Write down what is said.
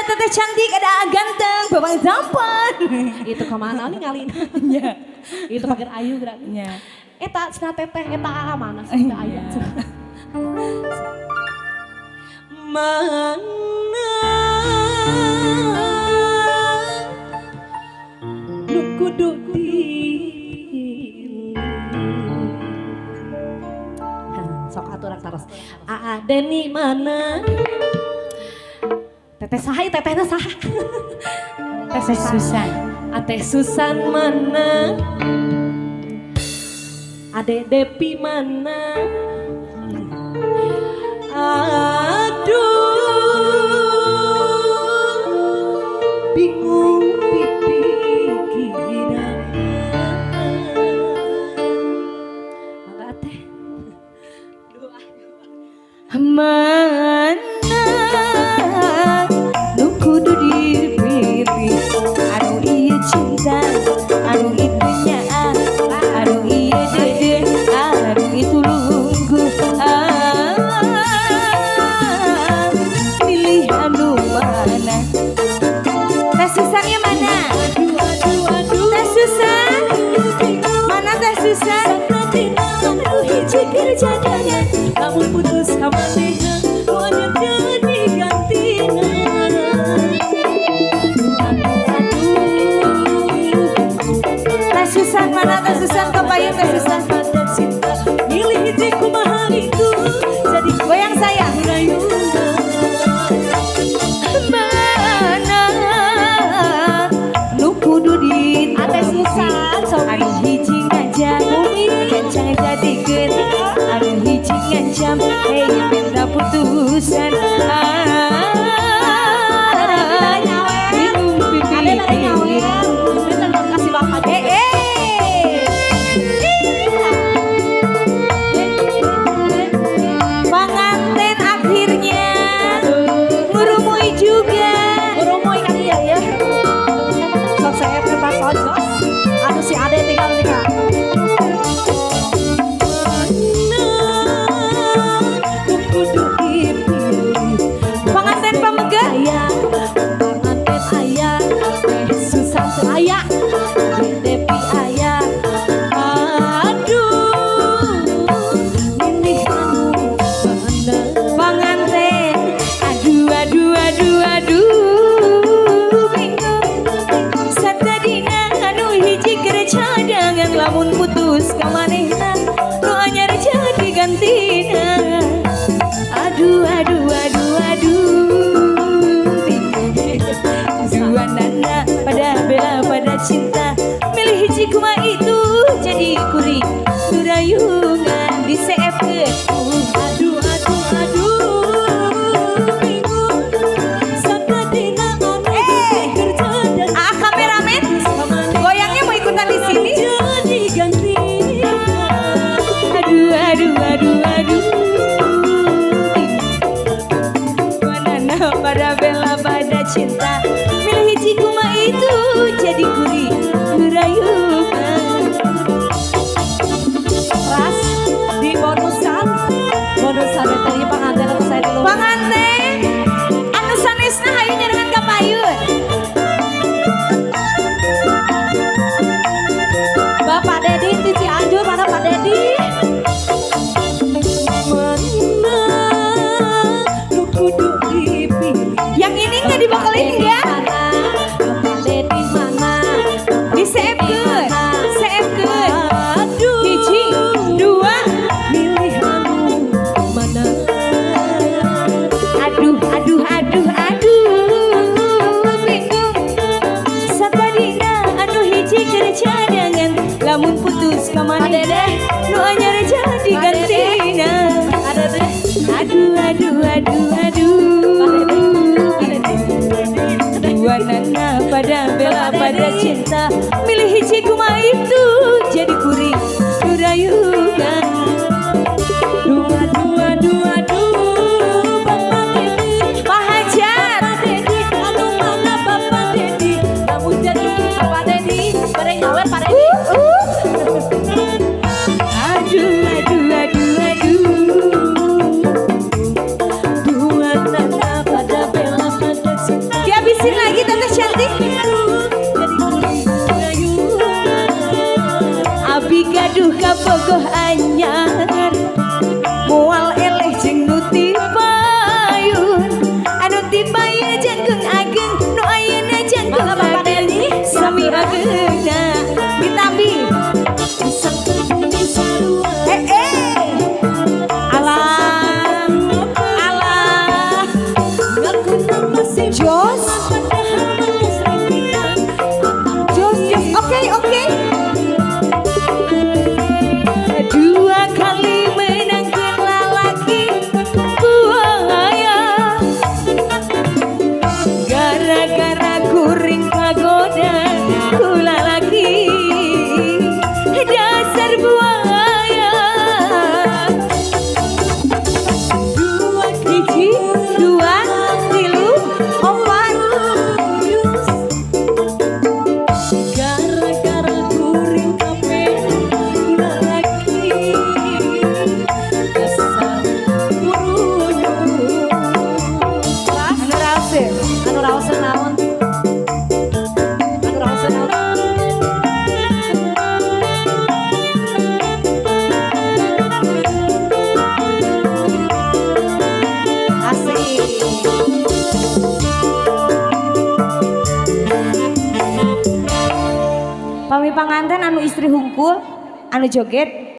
teteh cantik, ada ganteng, babang tampan. Itu kemana nih ngalin? Ya. Itu pakai ayu geraknya. Ya. Eta cenah teteh eta mana sih teh ayu. Mana nu kudu sok aturan terus. Ada di mana? Teteh saha, tetehna saha? Teteh Susan. Ate Susan mana? Ade Depi mana? Aduh, bingung pikiran. Mangga teh. Mana nu kudu dipilih, anu ieu cinta, anu itu nyaah, anu ieu dede, anu itu lungguh. Pilih anu mana? Teh Susan yang mana? Teh Susan, mana Teh Susan? Anu hiji kerja dangan, lamun putus kamanehna, nu anyar jadi gantina. Teh Susan mana Teh Susan? Kebayang Teh Susan? Milih hiji kumaha itu, jadi Goyang saya. rayuan. Mana nu kudu di Ate Susan, anu hiji ngajak kencang jadikeun, anu hiji ngancam benda putusan. Bingung pipi. Kasih bapak Pengantin akhirnya ngurumui juga. Ngurumui kan iya ya. Sok saya kertas ojos. Anu si Ade tinggal nikah. Pengantin pemegah. Pengantin ayah, Susan teu aya, Depi aya. Aduh, milih anu mana? Pengantin, aduh, bingung. Satadina anu hiji keur cadangan, lamun putus ka manehna, nu anyar jadi gantina. Aduh, dua nana pada bela pada cinta, milih hiji kuma itu jadi kuring surayungan di CFG. Aduh, bingung. Sakadina aneh kerja dan Kameramen, goyangnya mau ikutan di sini? jadi ganti. Aduh. Dua nana pada bela pada cinta, milih hiji kuma itu jadi kuring surayungan. Ras di bonusan dari pengantin atau saya dulu. Pengantin anu sanesna hayu nyarengan ka payun. Bapak Dedi di Cianjur, mana Pak Dedi? Mana nu kudu dipilih? Yang ini nggak dibakalin ya? Bapak Dedi mana? Di save good. Aduh, Hiji, dua. milih anu mana? Aduh. Bingung. Satadina anu hiji keur cadangan, lamun putus ka manehna, nu anyar jadi gantina. Ada deh. Aduh. Dua nana pada bela pada cinta, milih hiji kuma itu jadi kuring surayungan. Bapak Dedi. Pak Hajar, Dedi, anu mana Bapak Dedi? Namun jadi Bapak Dedi, bareng nyawer Pak Dedi. Aduh. Dua nana pada bela pada cinta. Dia Pami panganten anu istri hungkul anu joget